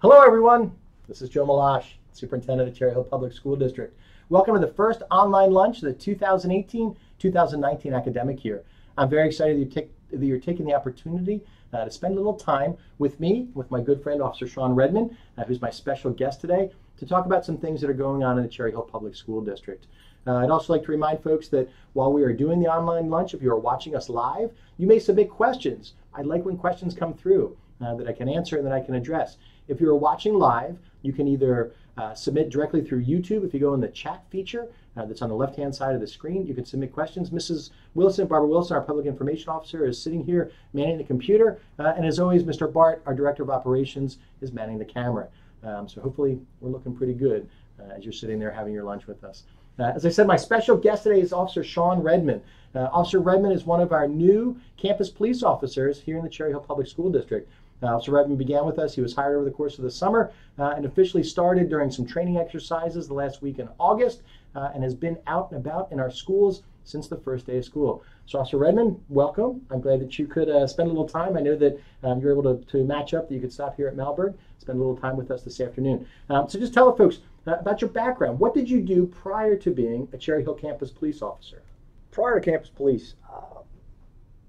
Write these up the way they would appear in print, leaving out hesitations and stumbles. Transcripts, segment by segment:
Hello everyone, this is Joe Meloche, Superintendent of Cherry Hill Public School District. Welcome to the first online lunch of the 2018-2019 academic year. I'm very excited that you're taking the opportunity to spend a little time with me, with my good friend Officer Sean Redmond, who's my special guest today, to talk about some things that are going on in the Cherry Hill Public School District. I'd also like to remind folks that while we are doing the online lunch, if you are watching us live, you may submit questions. I like when questions come through that I can answer and that I can address. If you're watching live, you can either submit directly through YouTube. If you go in the chat feature that's on the left-hand side of the screen, you can submit questions. Mrs. Wilson, Barbara Wilson, our Public Information Officer, is sitting here manning the computer. And as always, Mr. Bart, our Director of Operations, is manning the camera. So hopefully we're looking pretty good as you're sitting there having your lunch with us. As I said, my special guest today is Officer Sean Redmond. Officer Redmond is one of our new campus police officers here in the Cherry Hill Public School District. Officer Redmond began with us. He was hired over the course of the summer and officially started during some training exercises the last week in August and has been out and about in our schools since the first day of school. So Officer Redmond, welcome. I'm glad that you could spend a little time. I know that you were able to match up, that you could stop here at Malberg, spend a little time with us this afternoon. So just tell the folks about your background. What did you do prior to being a Cherry Hill campus police officer? Prior to campus police,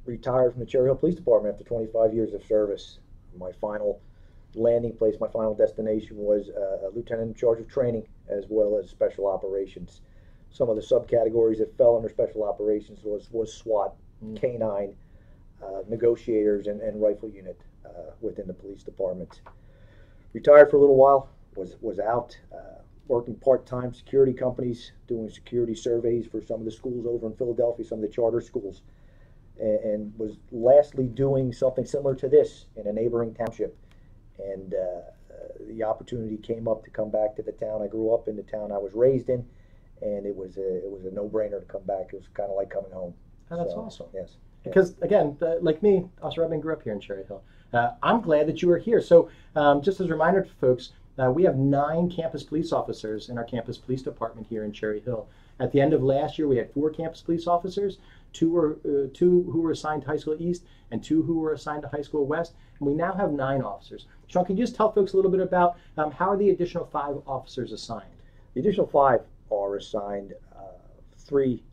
retired from the Cherry Hill Police Department after 25 years of service. My final landing place, my final destination was a lieutenant in charge of training as well as special operations. Some of the subcategories that fell under special operations was SWAT, K-9, negotiators, and rifle unit within the police department. Retired for a little while, was out working part-time security companies, doing security surveys for some of the schools over in Philadelphia, some of the charter schools. And was lastly doing something similar to this in a neighboring township. And the opportunity came up to come back to the town. I grew up in the town I was raised in, and it was a no-brainer to come back. It was kind of like coming home. Oh, that's awesome. Yes. Because, again, like me, Officer Redmond grew up here in Cherry Hill. I'm glad that you are here. So just as a reminder to folks, we have 9 campus police officers in our campus police department here in Cherry Hill. At the end of last year, we had 4 campus police officers, 2 who were assigned to High School East and 2 who were assigned to High School West. And we now have 9 officers. Sean, can you just tell folks a little bit about how are the additional 5 officers assigned? The additional 5 are assigned, 3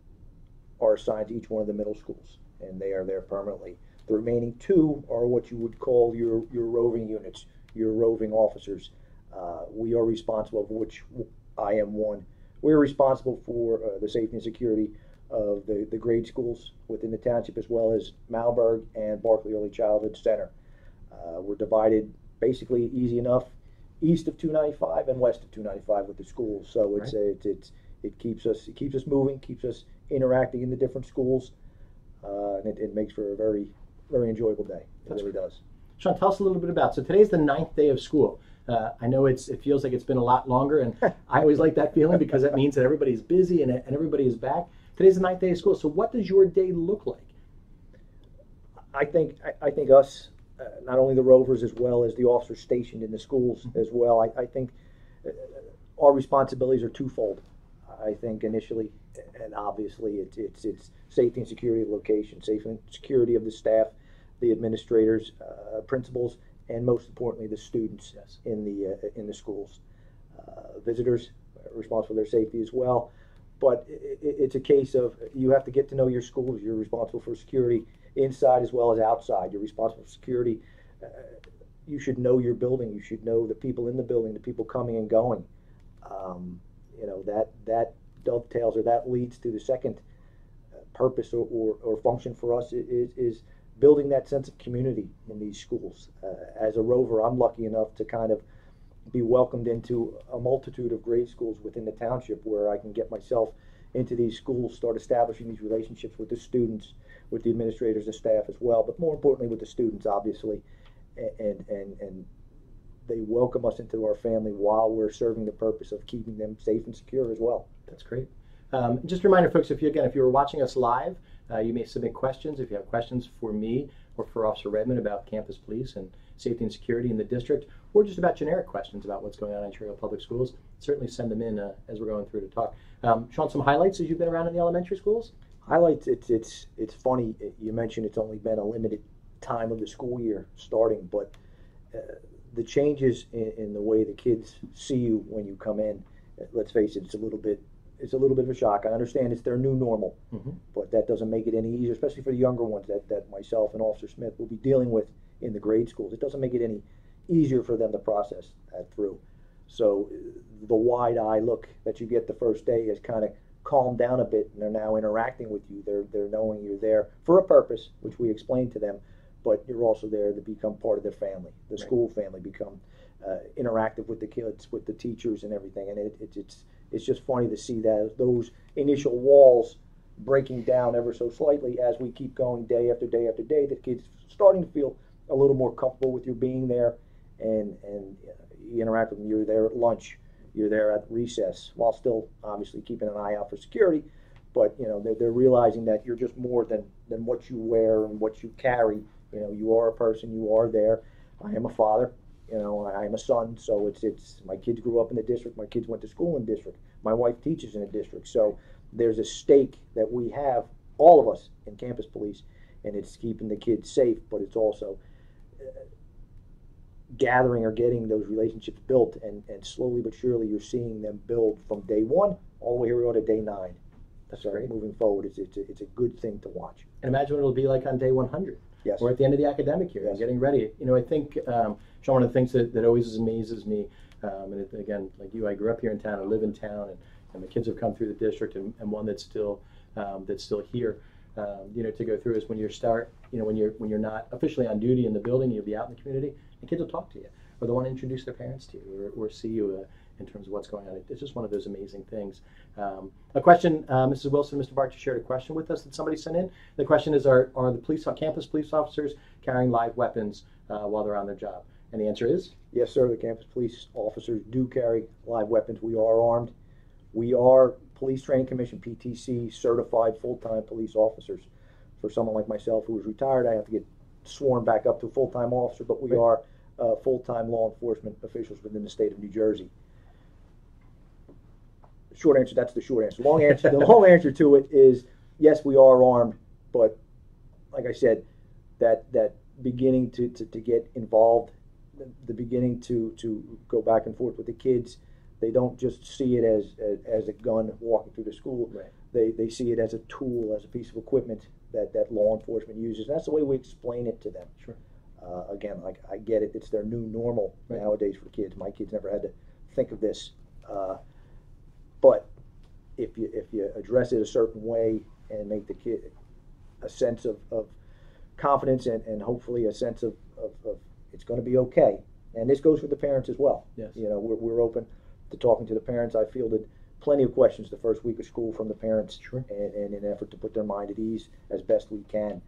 are assigned to each one of the middle schools, and they are there permanently. The remaining 2 are what you would call your roving units, your roving officers. We are responsible, of which I am one. We're responsible for the safety and security of the grade schools within the township, as well as Malberg and Barclay Early Childhood Center. We're divided basically easy enough east of 295 and west of 295 with the schools. So it's right. It keeps us moving, keeps us interacting in the different schools, and it makes for a very, very enjoyable day. It really does. Sean, tell us a little bit about. So today's the 9th day of school. I know it feels like it's been a lot longer, and I always like that feeling because it means that everybody's busy and everybody is back. Today's the 9th day of school. So what does your day look like? I think us, not only the rovers as well as the officers stationed in the schools as well, I think our responsibilities are twofold. I think initially and obviously it's safety and security of location, safety and security of the staff, the administrators, principals, and most importantly the students in the schools. Visitors are responsible for their safety as well. But it's a case of you have to get to know your schools. You're responsible for security inside as well as outside. You're responsible for security. You should know your building. You should know the people in the building, the people coming and going. That dovetails, or that leads to the second purpose or function for us is building that sense of community in these schools. As a rover, I'm lucky enough to kind of be welcomed into a multitude of grade schools within the township where I can get myself into these schools, start establishing these relationships with the students, with the administrators and staff as well, but more importantly with the students, obviously, and they welcome us into our family while we're serving the purpose of keeping them safe and secure as well. That's great. Just a reminder, folks, if you were watching us live, you may submit questions. If you have questions for me or for Officer Redmond about campus police and safety and security in the district, or just about generic questions about what's going on in Cherry Hill Public Schools, certainly send them in as we're going through to talk. Sean, some highlights as you've been around in the elementary schools? Highlights, it's funny, you mentioned it's only been a limited time of the school year starting, but the changes in the way the kids see you when you come in, let's face it, it's a little bit of a shock. I understand it's their new normal, but that doesn't make it any easier, especially for the younger ones that myself and Officer Smith will be dealing with in the grade schools. It doesn't make it any easier for them to process that through. So the wide eye look that you get the first day has kind of calmed down a bit, and they're now interacting with you. They're knowing you're there for a purpose, which we explained to them, but you're also there to become part of their family. The school family become interactive with the kids, with the teachers, and everything. And it's just funny to see that those initial walls breaking down ever so slightly as we keep going day after day after day. The kids starting to feel a little more comfortable with you being there, and you interact with them. You're there at lunch, you're there at recess, while still obviously keeping an eye out for security. But they're realizing that you're just more than what you wear and what you carry. You are a person. You are there. I am a father. I am a son. So it's my kids grew up in the district. My kids went to school in the district. My wife teaches in the district. So there's a stake that we have, all of us in campus police, and it's keeping the kids safe. But it's also gathering or getting those relationships built, and slowly but surely you're seeing them build from day one all the way here to day 9. That's great. Moving forward, it's a good thing to watch. And imagine what it'll be like on day 100. Yes. Or at the end of the academic year, getting ready. I think, Sean, one of the things that always amazes me, and again, like you, I grew up here in town, I live in town, and the kids have come through the district, and one that's still here, to go through is when you start, when you're not officially on duty in the building, you'll be out in the community, and kids will talk to you, or they'll want to introduce their parents to you, or see you in terms of what's going on. It's just one of those amazing things. A question, Mrs. Wilson, Mr. Bart, you shared a question with us that somebody sent in. The question is, are the campus police officers carrying live weapons while they're on their job? And the answer is? Yes, sir. The campus police officers do carry live weapons. We are armed. We are Police Training Commission, PTC, certified full-time police officers. For someone like myself who is retired, I have to get sworn back up to a full-time officer, but we are full-time law enforcement officials within the state of New Jersey. Short answer, that's the short answer. Long answer, the long answer to it is, yes, we are armed, but like I said, that beginning to get involved, the beginning to go back and forth with the kids, they don't just see it as a gun walking through the school. Right. They see it as a tool, as a piece of equipment that law enforcement uses. And that's the way we explain it to them. Sure. Again, like I get it, it's their new normal nowadays for kids. My kids never had to think of this. But if you address it a certain way and make the kid a sense of confidence and hopefully a sense of it's going to be okay. And this goes for the parents as well. Yes. We're open to talking to the parents. I fielded plenty of questions the first week of school from the parents, sure, and in an effort to put their mind at ease as best we can.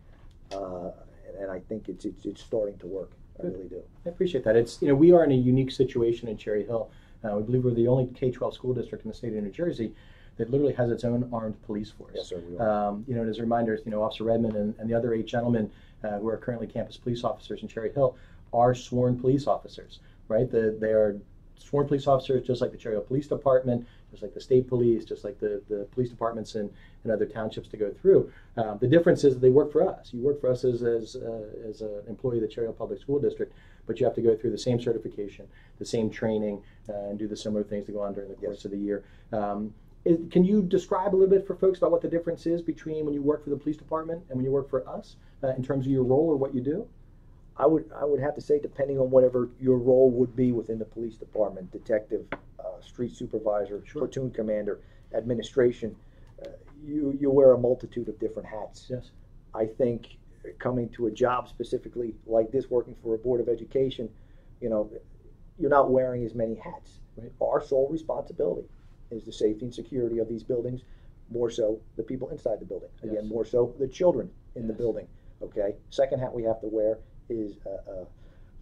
And I think it's starting to work. I really do. I appreciate that. It's we are in a unique situation in Cherry Hill. We believe we're the only K-12 school district in the state of New Jersey that literally has its own armed police force. Yes, sir, we are. And as a reminder, Officer Redmond and the other 8 gentlemen who are currently campus police officers in Cherry Hill are sworn police officers, right? They are sworn police officers just like the Cherry Hill Police Department, just like the state police, just like the police departments in other townships to go through. The difference is that they work for us. You work for us as an employee of the Cherry Hill Public School District, but you have to go through the same certification, the same training, and do the similar things that go on during the course of the year. Can you describe a little bit for folks about what the difference is between when you work for the police department and when you work for us in terms of your role or what you do? I would have to say, depending on whatever your role would be within the police department, detective, street supervisor, sure, platoon commander, administration, you wear a multitude of different hats. Yes. I think coming to a job specifically like this, working for a board of education, you're not wearing as many hats. Right. Our sole responsibility is the safety and security of these buildings, more so the people inside the building. Again, yes, more so the children in yes, the building. Okay. Second hat we have to wear is a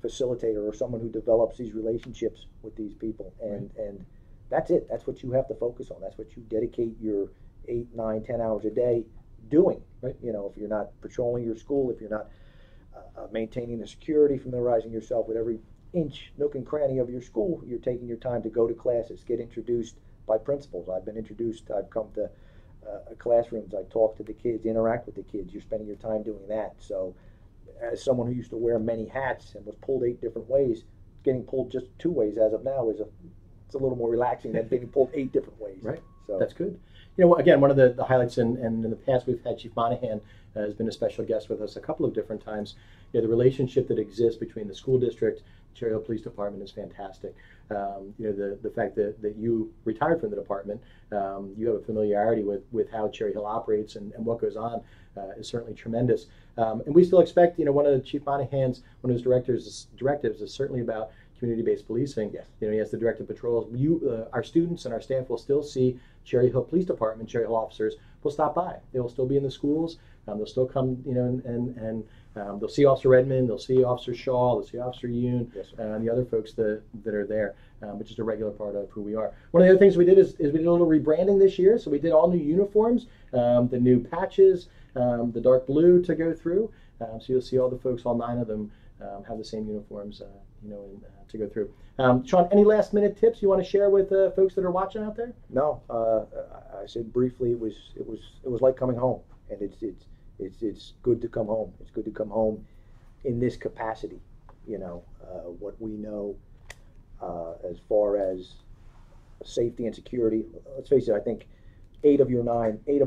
facilitator or someone who develops these relationships with these people, and that's it. That's what you have to focus on. That's what you dedicate your 8, 9, 10 hours a day doing. Right. If you're not patrolling your school, if you're not maintaining the security, familiarizing yourself with every inch, nook and cranny of your school, you're taking your time to go to classes, get introduced by principals. I've been introduced. I've come to classrooms. I talk to the kids, interact with the kids. You're spending your time doing that. So as someone who used to wear many hats and was pulled 8 different ways, getting pulled just 2 ways as of now it's a little more relaxing than getting pulled 8 different ways. Right. So That's good. Again, one of the highlights, and in the past we've had Chief Monahan has been a special guest with us a couple of different times. The relationship that exists between the school district, Cherry Hill Police Department is fantastic. The fact that you retired from the department, you have a familiarity with how Cherry Hill operates and what goes on is certainly tremendous. And we still expect, one of Chief Monahan's, one of his directives is certainly about community-based policing. Yes. He has the directive patrols. Our students and our staff will still see Cherry Hill Police Department. Cherry Hill officers will stop by. They will still be in the schools. They'll still come, and they'll see Officer Redmond. They'll see Officer Shaw. They'll see Officer Yoon, yes, and the other folks that are there, which is a regular part of who we are. One of the other things we did is we did a little rebranding this year. So we did all new uniforms, the new patches, the dark blue to go through. So you'll see all the folks, all 9 of them, have the same uniforms, to go through. Sean, any last minute tips you want to share with folks that are watching out there? No, I said briefly it was like coming home, and it's good to come home. It's good to come home in this capacity. What we know as far as safety and security. Let's face it. I think 8 of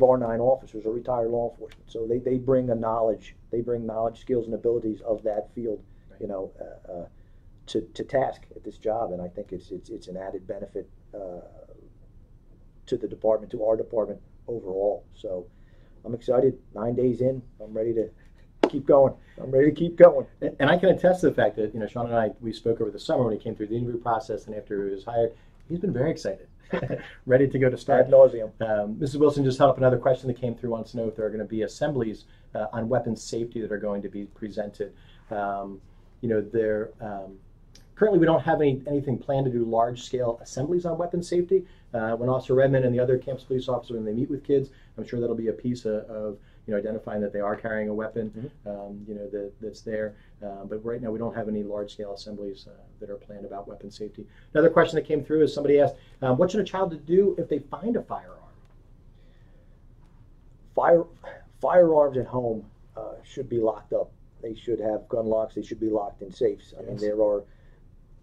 our 9 officers are retired law enforcement, so they bring knowledge, skills, and abilities of that field. Right. To task at this job, and I think it's an added benefit to the department, to our department overall. So I'm excited. 9 days in, I'm ready to keep going. And I can attest to the fact that Sean and I, we spoke over the summer when he came through the interview process, and after he was hired, he's been very excited, ready to go to start. Ad nauseum. Mrs. Wilson just held up another question that came through. Wants to know if there are going to be assemblies on weapons safety that are going to be presented. Currently, we don't have anything planned to do large-scale assemblies on weapons safety. When Officer Redmond and the other campus police officers, when they meet with kids, I'm sure that'll be a piece of identifying that they are carrying a weapon, mm-hmm. That's there. But right now, we don't have any large-scale assemblies that are planned about weapons safety. Another question that came through is somebody asked, what should a child do if they find a firearm? Firearms at home should be locked up. They should have gun locks. They should be locked in safes. I mean, there are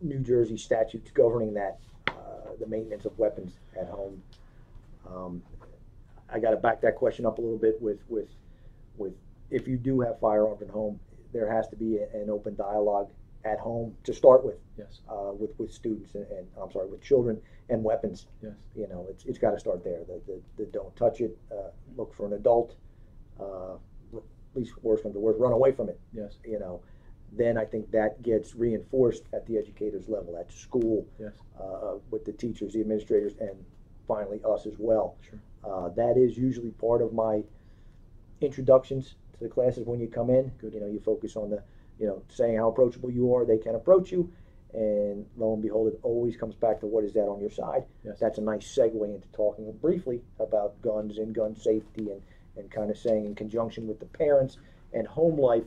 New Jersey statutes governing that, the maintenance of weapons at home. I got to back that question up a little bit with if you do have firearms at home, there has to be an open dialogue at home to start with. Yes. With students and I'm sorry, with children and weapons. Yes. It's got to start there. The don't touch it. Look for an adult. At least worse comes to worse, run away from it. Yes. Then I think that gets reinforced at the educators level, at school, yes. With the teachers, the administrators, and finally us as well. Sure. That is usually part of my introductions to the classes when you come in. Good. You focus on the, saying how approachable you are, they can approach you, and lo and behold, it always comes back to what is that on your side. Yes. That's a nice segue into talking briefly about guns and gun safety and kind of saying in conjunction with the parents and home life,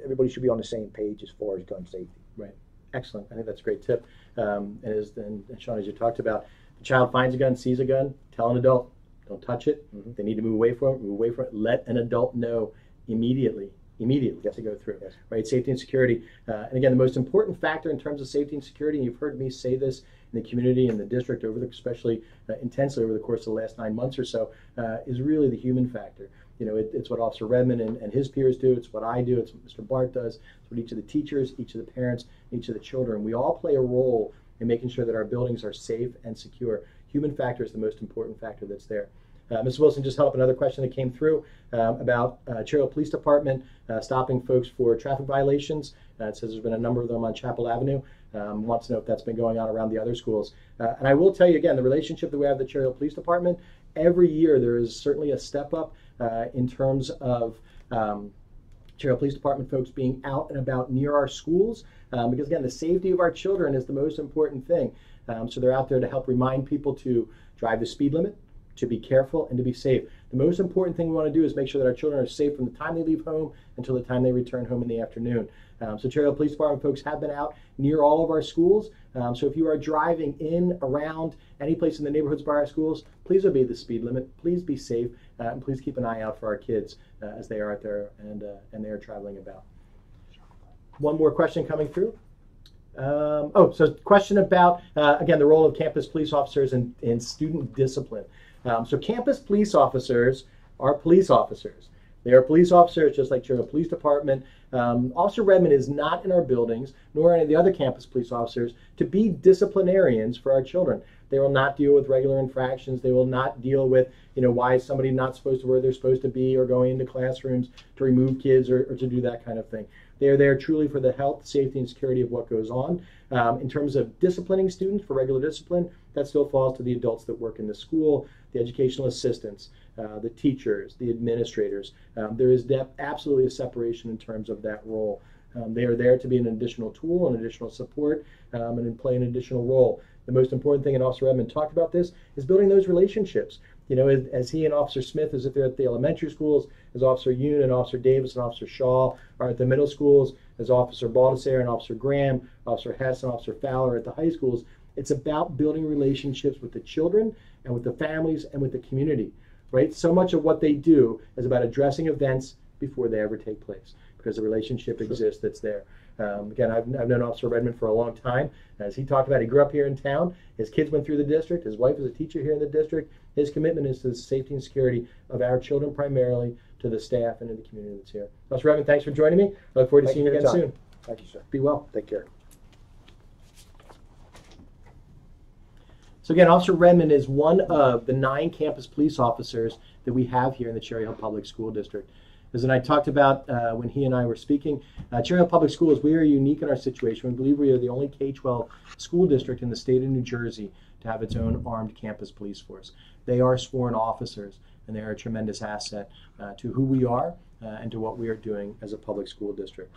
everybody should be on the same page as far as gun safety. Right. Excellent. I think that's a great tip. And Sean, as you talked about, the child finds a gun, sees a gun, tell an adult, don't touch it. Mm-hmm. They need to move away from it. Let an adult know immediately yes. to go through. Yes. Right. Safety and security. And again, the most important factor in terms of safety and security, and you've heard me say this in the community and the district especially intensely over the course of the last 9 months or so, is really the human factor. It's what Officer Redmond and his peers do. It's what I do. It's what Mr. Bart does. It's what each of the teachers, each of the parents, each of the children. We all play a role in making sure that our buildings are safe and secure. Human factor is the most important factor that's there. Ms. Wilson just held up another question that came through about Cherry Hill Police Department stopping folks for traffic violations. It says there's been a number of them on Chapel Avenue. Wants to know if that's been going on around the other schools. And I will tell you again, the relationship that we have with the Cherry Hill Police Department, every year there is certainly a step up in terms of Cherry Hill Police Department folks being out and about near our schools, because again, the safety of our children is the most important thing. So they're out there to help remind people to drive the speed limit, to be careful, and to be safe. The most important thing we want to do is make sure that our children are safe from the time they leave home until the time they return home in the afternoon. So Cherry Hill Police Department folks have been out near all of our schools. So if you are driving in, around, any place in the neighborhoods by our schools, please obey the speed limit. Please be safe, and please keep an eye out for our kids as they are out there and they are traveling about. One more question coming through. So question about, again, the role of campus police officers in student discipline. So campus police officers are police officers. They are police officers just like Cherry Hill Police Department. Officer Redmond is not in our buildings, nor any of the other campus police officers, to be disciplinarians for our children. They will not deal with regular infractions. They will not deal with, why is somebody not supposed to where they're supposed to be, or going into classrooms to remove kids or to do that kind of thing. They are there truly for the health, safety, and security of what goes on. In terms of disciplining students for regular discipline, that still falls to the adults that work in the school, the educational assistants, the teachers, the administrators. There is absolutely a separation in terms of that role. They are there to be an additional tool, an additional support, and play an additional role. The most important thing, and Officer Redmond talked about this, is building those relationships. As he and Officer Smith, as if they're at the elementary schools, as Officer Yoon and Officer Davis and Officer Shaw are at the middle schools, as Officer Baldessare and Officer Graham, Officer Hess and Officer Fowler at the high schools. It's about building relationships with the children and with the families and with the community, right? So much of what they do is about addressing events before they ever take place, because the relationship exists that's there. Again, I've known Officer Redmond for a long time. As he talked about, he grew up here in town. His kids went through the district. His wife is a teacher here in the district. His commitment is to the safety and security of our children primarily, to the staff and to the community that's here. Officer Redmond, thanks for joining me. I look forward to seeing you again soon. Thank you, sir. Be well. Take care. So again, Officer Redmond is one of the 9 campus police officers that we have here in the Cherry Hill Public School District. As I talked about when he and I were speaking, Cherry Hill Public Schools, we are unique in our situation. We believe we are the only K-12 school district in the state of New Jersey to have its own armed campus police force. They are sworn officers, and they are a tremendous asset to who we are and to what we are doing as a public school district.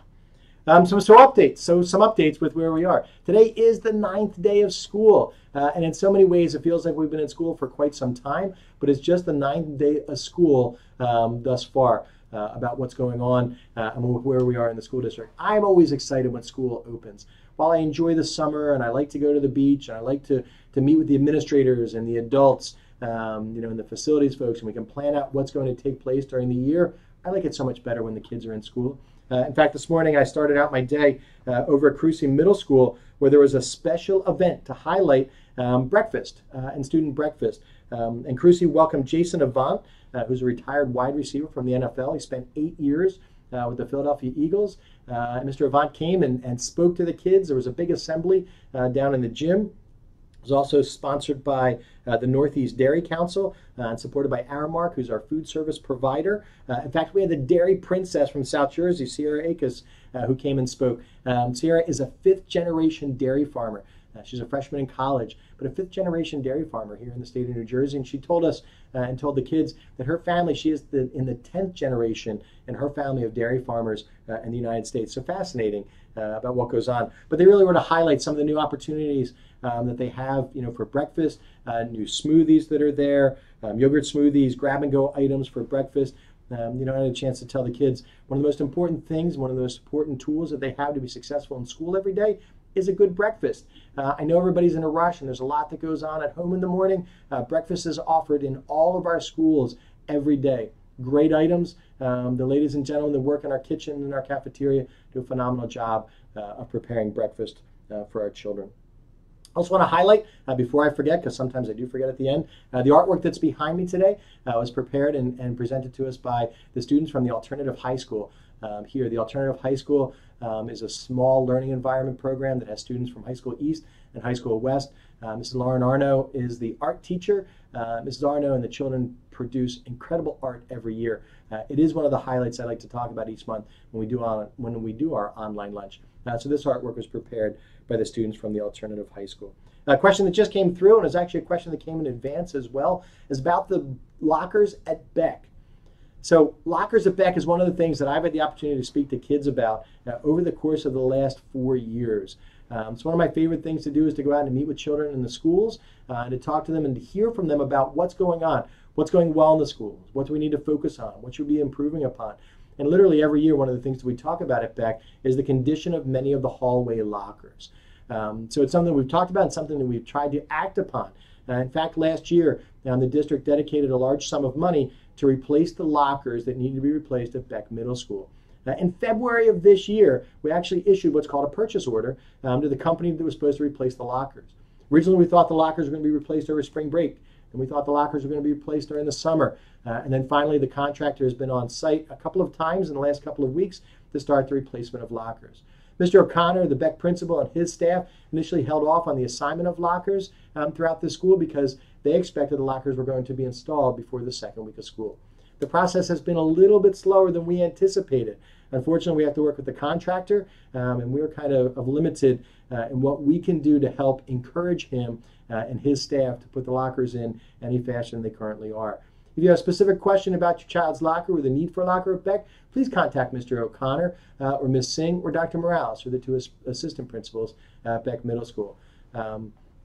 Some updates with where we are. Today is the 9th day of school, and in so many ways it feels like we've been in school for quite some time, but it's just the 9th day of school thus far. About what's going on and where we are in the school district. I'm always excited when school opens. While I enjoy the summer and I like to go to the beach and I like to meet with the administrators and the adults, and the facilities folks, and we can plan out what's going to take place during the year, I like it so much better when the kids are in school. In fact, this morning I started out my day over at Crucy Middle School, where there was a special event to highlight breakfast and student breakfast. And Crucy welcomed Jason Avant, who's a retired wide receiver from the NFL. He spent 8 years with the Philadelphia Eagles. And Mr. Avant came and spoke to the kids. There was a big assembly down in the gym. It was also sponsored by the Northeast Dairy Council and supported by Aramark, who's our food service provider. In fact, we had the dairy princess from South Jersey, Sierra Akes, who came and spoke. Sierra is a 5th-generation dairy farmer. She's a freshman in college, but a 5th-generation dairy farmer here in the state of New Jersey. And she told us and told the kids that her family, she is in the 10th generation in her family of dairy farmers in the United States. So fascinating about what goes on. But they really want to highlight some of the new opportunities that they have, for breakfast, new smoothies that are there, yogurt smoothies, grab-and-go items for breakfast. I had a chance to tell the kids one of the most important things, one of the most important tools that they have to be successful in school every day is a good breakfast. I know everybody's in a rush and there's a lot that goes on at home in the morning. Breakfast is offered in all of our schools every day. Great items. The ladies and gentlemen that work in our kitchen and our cafeteria do a phenomenal job of preparing breakfast for our children. I also want to highlight, before I forget, because sometimes I do forget at the end, the artwork that's behind me today was prepared and presented to us by the students from the Alternative High School. Here, the Alternative High School is a small learning environment program that has students from High School East and High School West. Mrs. Lauren Arno is the art teacher. Mrs. Arno and the children produce incredible art every year. It is one of the highlights I like to talk about each month when we do our online lunch. So this artwork was prepared by the students from the Alternative High School. A question that just came through, and it's actually a question that came in advance as well, is about the lockers at Beck. So lockers at Beck is one of the things that I've had the opportunity to speak to kids about over the course of the last 4 years. So one of my favorite things to do is to go out and meet with children in the schools and to talk to them and to hear from them about what's going on, what's going well in the schools, what do we need to focus on, what should we be improving upon. And literally every year, one of the things that we talk about at Beck is the condition of many of the hallway lockers. So it's something we've talked about and something that we've tried to act upon. In fact, last year, the district dedicated a large sum of money to replace the lockers that need to be replaced at Beck Middle School. In February of this year, we actually issued what's called a purchase order to the company that was supposed to replace the lockers. Originally, we thought the lockers were going to be replaced over spring break, and we thought the lockers were going to be replaced during the summer. And then finally, the contractor has been on site a couple of times in the last couple of weeks to start the replacement of lockers. Mr. O'Connor, the Beck principal, and his staff initially held off on the assignment of lockers throughout the school because they expected the lockers were going to be installed before the second week of school. The process has been a little bit slower than we anticipated. Unfortunately, we have to work with the contractor, and we're kind of limited in what we can do to help encourage him and his staff to put the lockers in any fashion they currently are. If you have a specific question about your child's locker or the need for a locker at Beck, please contact Mr. O'Connor or Ms. Singh or Dr. Morales, who are the two assistant principals at Beck Middle School.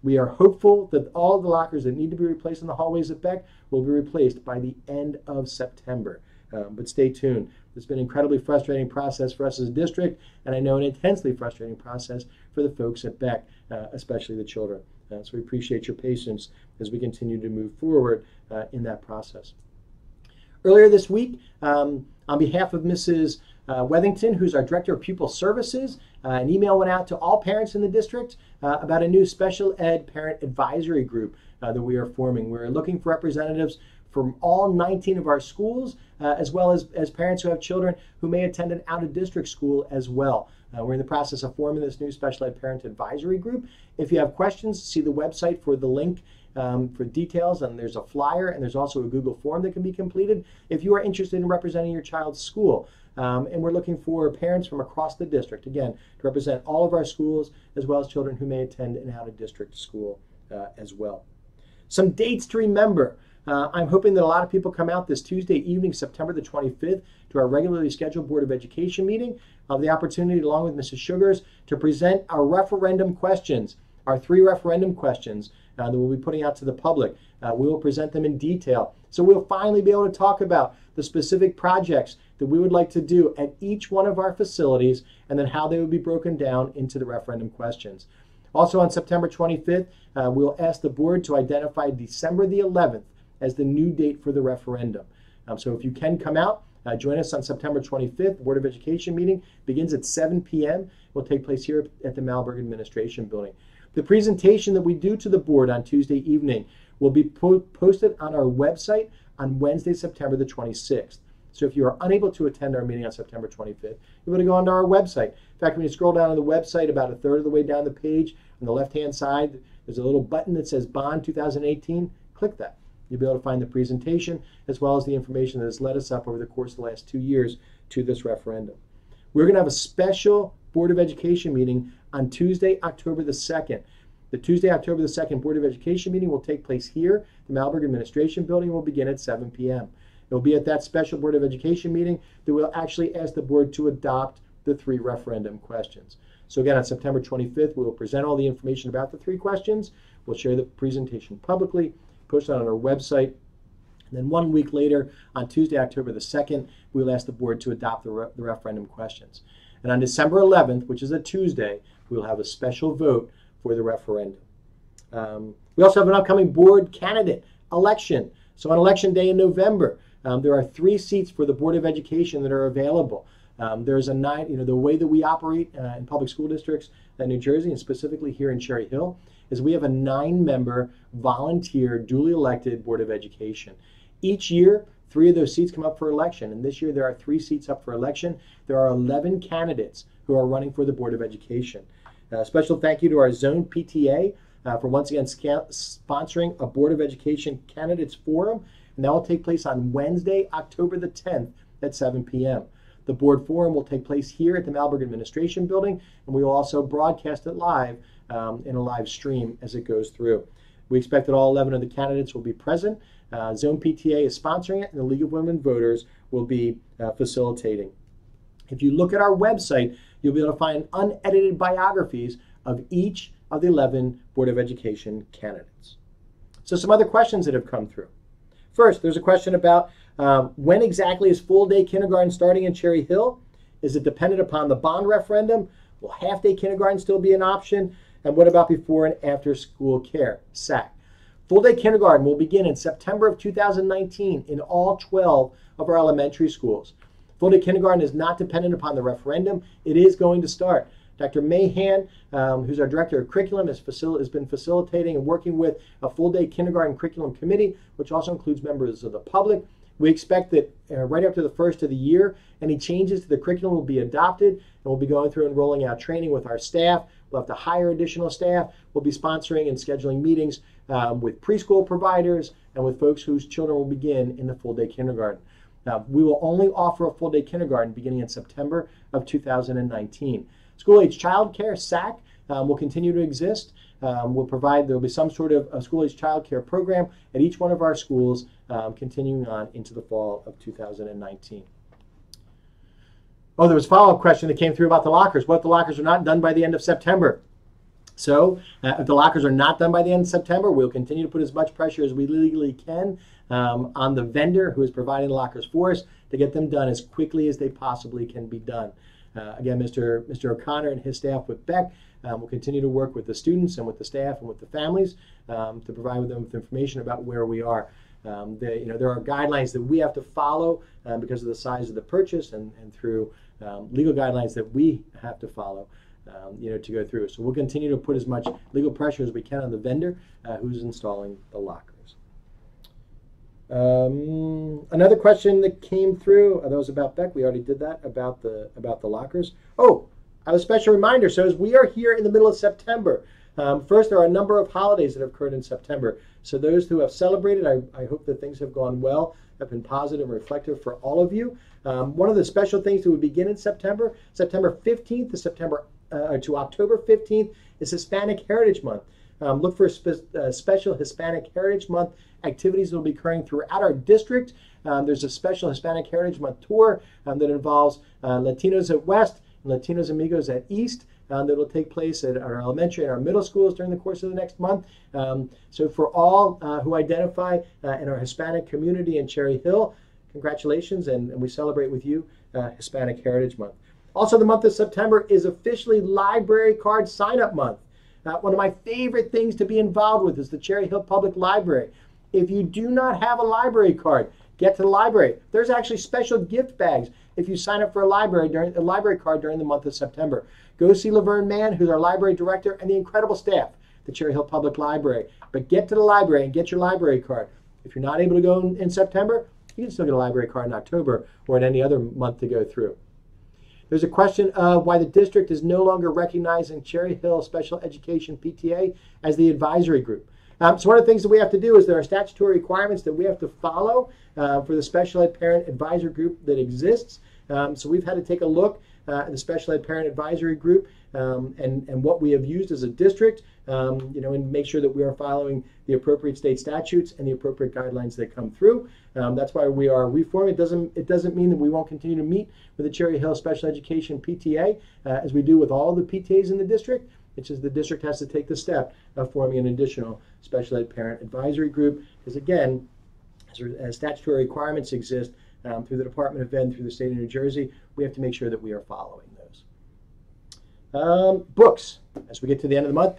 We are hopeful that all of the lockers that need to be replaced in the hallways at Beck will be replaced by the end of September. But stay tuned. It's been an incredibly frustrating process for us as a district, and I know an intensely frustrating process for the folks at Beck, especially the children. So we appreciate your patience as we continue to move forward in that process. Earlier this week, on behalf of Mrs. Wethington, who's our Director of Pupil Services, an email went out to all parents in the district about a new special ed parent advisory group that we are forming. We're looking for representatives from all 19 of our schools, as well as parents who have children who may attend an out-of-district school as well. We're in the process of forming this new special ed parent advisory group. If you have questions, see the website for the link for details, and there's a flyer, and there's also a Google form that can be completed if you are interested in representing your child's school. And we're looking for parents from across the district, again, to represent all of our schools, as well as children who may attend an out-of-district school as well. Some dates to remember. I'm hoping that a lot of people come out this Tuesday evening, September the 25th, to our regularly scheduled Board of Education meeting. I'll have the opportunity, along with Mrs. Sugars, to present our referendum questions, our 3 referendum questions that we'll be putting out to the public. We will present them in detail. So we'll finally be able to talk about the specific projects that we would like to do at each one of our facilities, and then how they would be broken down into the referendum questions. Also on September 25th, we'll ask the board to identify December the 11th as the new date for the referendum. So if you can come out, join us on September 25th. The Board of Education meeting begins at 7 p.m. It will take place here at the Malberg Administration Building. The presentation that we do to the board on Tuesday evening will be posted on our website on Wednesday, September the 26th. So if you are unable to attend our meeting on September 25th, you're going to go onto our website. In fact, when you scroll down on the website about a third of the way down the page, on the left-hand side, there's a little button that says Bond 2018. Click that. You'll be able to find the presentation as well as the information that has led us up over the course of the last 2 years to this referendum. We're going to have a special Board of Education meeting on Tuesday, October the 2nd. The Tuesday, October the 2nd Board of Education meeting will take place here. The Malberg Administration Building will begin at 7 p.m. It will be at that special Board of Education meeting that we'll actually ask the board to adopt the 3 referendum questions. So again, on September 25th, we will present all the information about the 3 questions. We'll share the presentation publicly, post it on our website. And then 1 week later, on Tuesday, October the 2nd, we'll ask the board to adopt the referendum questions. And on December 11th, which is a Tuesday, we'll have a special vote for the referendum. We also have an upcoming board candidate election. So on election day in November, there are 3 seats for the Board of Education that are available. There's a 9, the way that we operate in public school districts in New Jersey, and specifically here in Cherry Hill, is we have a 9-member volunteer duly elected Board of Education. Each year, 3 of those seats come up for election, and this year there are 3 seats up for election. There are 11 candidates who are running for the Board of Education. Special thank you to our Zone PTA for once again sponsoring a Board of Education Candidates Forum, and that will take place on Wednesday, October the 10th at 7 p.m. The board forum will take place here at the Malberg Administration Building, and we will also broadcast it live in a live stream as it goes through. We expect that all 11 of the candidates will be present. Zone PTA is sponsoring it, and the League of Women Voters will be facilitating. If you look at our website, you'll be able to find unedited biographies of each of the 11 Board of Education candidates. So some other questions that have come through. First, there's a question about when exactly is full-day kindergarten starting in Cherry Hill? Is it dependent upon the bond referendum? Will half-day kindergarten still be an option? And what about before and after school care, SAC? Full-day kindergarten will begin in September of 2019 in all 12 of our elementary schools. Full-day kindergarten is not dependent upon the referendum. It is going to start. Dr. Mahan, who's our director of curriculum, has been facilitating and working with a full-day kindergarten curriculum committee, which also includes members of the public. We expect that right after the first of the year, any changes to the curriculum will be adopted, and we'll be going through and rolling out training with our staff. We'll have to hire additional staff. We'll be sponsoring and scheduling meetings with preschool providers and with folks whose children will begin in the full-day kindergarten. We will only offer a full-day kindergarten beginning in September of 2019. School-age childcare, SAC, will continue to exist. There will be some sort of a school-age childcare program at each one of our schools continuing on into the fall of 2019. Oh, there was a follow-up question that came through about the lockers. What if the lockers are not done by the end of September? So if the lockers are not done by the end of September, we'll continue to put as much pressure as we legally can on the vendor who is providing the lockers for us to get them done as quickly as they possibly can be done. Again, Mr. O'Connor and his staff with Beck will continue to work with the students and with the staff and with the families to provide them with information about where we are. There are guidelines that we have to follow because of the size of the purchase and through legal guidelines that we have to follow to go through. So we'll continue to put as much legal pressure as we can on the vendor who's installing the lockers. Another question that came through, that was about Beck. We already did that, about the lockers. Oh, I have a special reminder. So as we are here in the middle of September, first, there are a number of holidays that have occurred in September. So those who have celebrated, I hope that things have gone well, have been positive and reflective for all of you. One of the special things that would begin in September 15th to October 15th is Hispanic Heritage Month. Look for special Hispanic Heritage Month activities that will be occurring throughout our district. There's a special Hispanic Heritage Month tour that involves Latinos at West and Latinos Amigos at East. That will take place at our elementary and our middle schools during the course of the next month. So for all who identify in our Hispanic community in Cherry Hill, congratulations, and we celebrate with you Hispanic Heritage Month. Also, the month of September is officially Library Card Sign-Up Month. One of my favorite things to be involved with is the Cherry Hill Public Library. If you do not have a library card, get to the library. There's actually special gift bags if you sign up for a library card during the month of September. Go see Laverne Mann, who's our library director, and the incredible staff at the Cherry Hill Public Library. But get to the library and get your library card. If you're not able to go in September, you can still get a library card in October or in any other month to go through. There's a question of why the district is no longer recognizing Cherry Hill Special Education PTA as the advisory group. So one of the things that we have to do is there are statutory requirements that we have to follow for the Special Ed Parent Advisory Group that exists. So we've had to take a look at the Special Ed Parent Advisory Group and what we have used as a district, and make sure that we are following the appropriate state statutes and the appropriate guidelines that come through. That's why we are reforming. It doesn't mean that we won't continue to meet with the Cherry Hill Special Education PTA as we do with all the PTAs in the district. It's just the district has to take the step of forming an additional Special Ed Parent Advisory Group because, again, as statutory requirements exist through the Department of Ed, through the state of New Jersey, we have to make sure that we are following those. Books. As we get to the end of the month,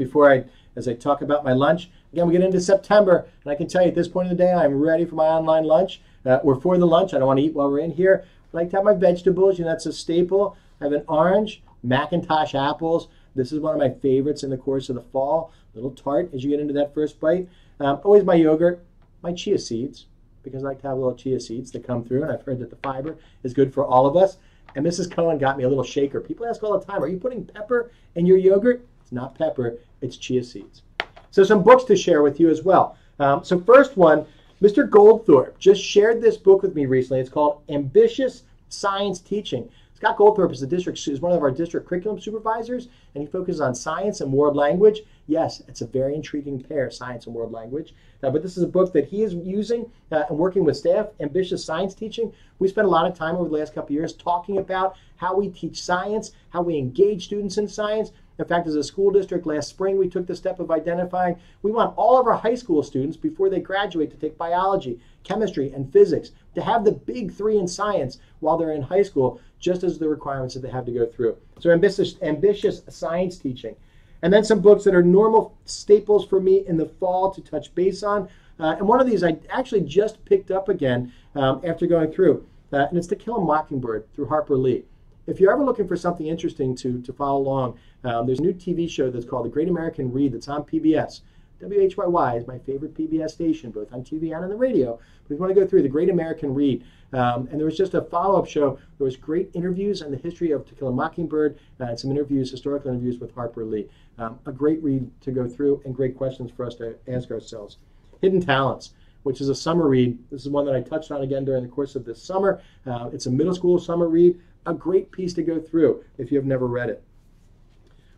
as I talk about my lunch, again, we get into September, and I can tell you at this point in the day, I'm ready for my online lunch, or for the lunch. I don't want to eat while we're in here. I like to have my vegetables, that's a staple. I have an orange, Macintosh apples. This is one of my favorites in the course of the fall. A little tart as you get into that first bite. Always my yogurt, my chia seeds, because I like to have little chia seeds that come through, and I've heard that the fiber is good for all of us. And Mrs. Cohen got me a little shaker. People ask all the time, are you putting pepper in your yogurt? It's not pepper, it's chia seeds. So some books to share with you as well. So first one, Mr. Goldthorpe just shared this book with me recently. It's called Ambitious Science Teaching. Scott Goldthorpe is one of our district curriculum supervisors, and he focuses on science and world language. Yes, it's a very intriguing pair, science and world language. But this is a book that he is using and working with staff, Ambitious Science Teaching. We spent a lot of time over the last couple of years talking about how we teach science, how we engage students in science. In fact, as a school district last spring, we took the step of identifying we want all of our high school students before they graduate to take biology, chemistry, and physics, to have the big three in science while they're in high school, just as the requirements that they have to go through. So ambitious science teaching. And then some books that are normal staples for me in the fall to touch base on. And one of these I actually just picked up again after going through. and it's To Kill a Mockingbird through Harper Lee. If you're ever looking for something interesting to follow along, there's a new TV show that's called The Great American Read that's on PBS. WHYY is my favorite PBS station, both on TV and on the radio. But if you want to go through The Great American Read, and there was just a follow-up show. There was great interviews on the history of To Kill a Mockingbird, and some interviews, historical interviews with Harper Lee. A great read to go through and great questions for us to ask ourselves. Hidden Talents, which is a summer read. This is one that I touched on again during the course of this summer. It's a middle school summer read. A great piece to go through if you have never read it.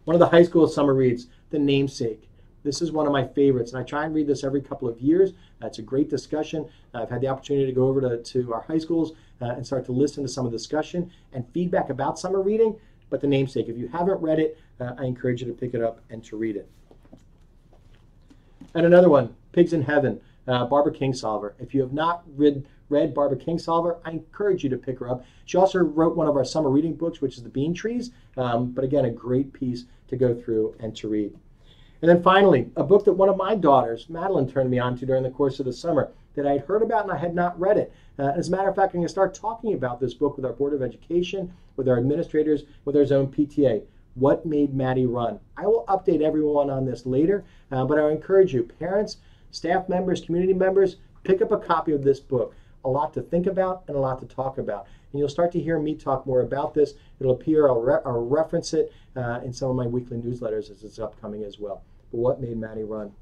One of the high school summer reads, The Namesake. This is one of my favorites, and I try and read this every couple of years. It's a great discussion. I've had the opportunity to go over to our high schools and start to listen to some of the discussion and feedback about summer reading. But The Namesake, if you haven't read it, I encourage you to pick it up and to read it. And another one, Pigs in Heaven, Barbara Kingsolver. If you have not read Barbara Kingsolver, I encourage you to pick her up. She also wrote one of our summer reading books, which is The Bean Trees. But again, a great piece to go through and to read. And then finally, a book that one of my daughters, Madeline, turned me on to during the course of the summer that I had heard about and I had not read it. As a matter of fact, I'm going to start talking about this book with our Board of Education, with our administrators, with our zone PTA. What Made Maddie Run? I will update everyone on this later, but I encourage you, parents, staff members, community members, pick up a copy of this book. A lot to think about and a lot to talk about. And you'll start to hear me talk more about this. It'll appear, I'll reference it in some of my weekly newsletters as it's upcoming as well. But What Made Maddie Run?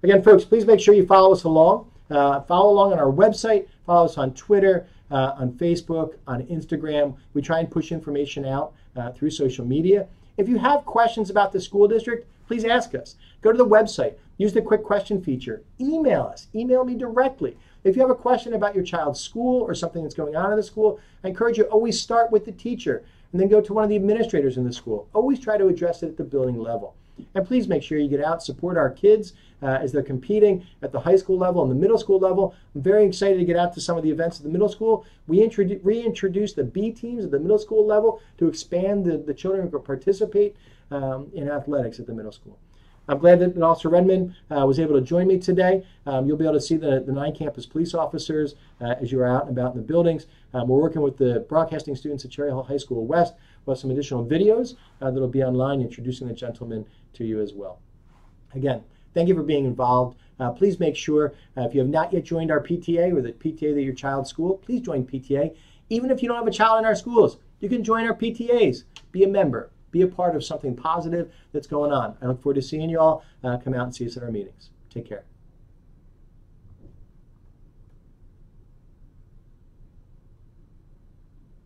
Again, folks, please make sure you follow us along. Follow along on our website. Follow us on Twitter, on Facebook, on Instagram. We try and push information out through social media. If you have questions about the school district, please ask us. Go to the website. Use the quick question feature. Email us. Email me directly. If you have a question about your child's school or something that's going on in the school, I encourage you always start with the teacher and then go to one of the administrators in the school. Always try to address it at the building level. And please make sure you get out, support our kids as they're competing at the high school level and the middle school level. I'm very excited to get out to some of the events at the middle school. We reintroduced the B teams at the middle school level to expand the children who can participate in athletics at the middle school. I'm glad that Officer Redmond was able to join me today. You'll be able to see the 9 campus police officers as you are out and about in the buildings. We're working with the broadcasting students at Cherry Hill High School West. We'll have some additional videos that'll be online introducing the gentleman to you as well. Again, thank you for being involved. Please make sure if you have not yet joined our PTA or the PTA at your child's school, please join PTA. Even if you don't have a child in our schools, you can join our PTAs. Be a member. Be a part of something positive that's going on. I look forward to seeing you all. Come out and see us at our meetings. Take care.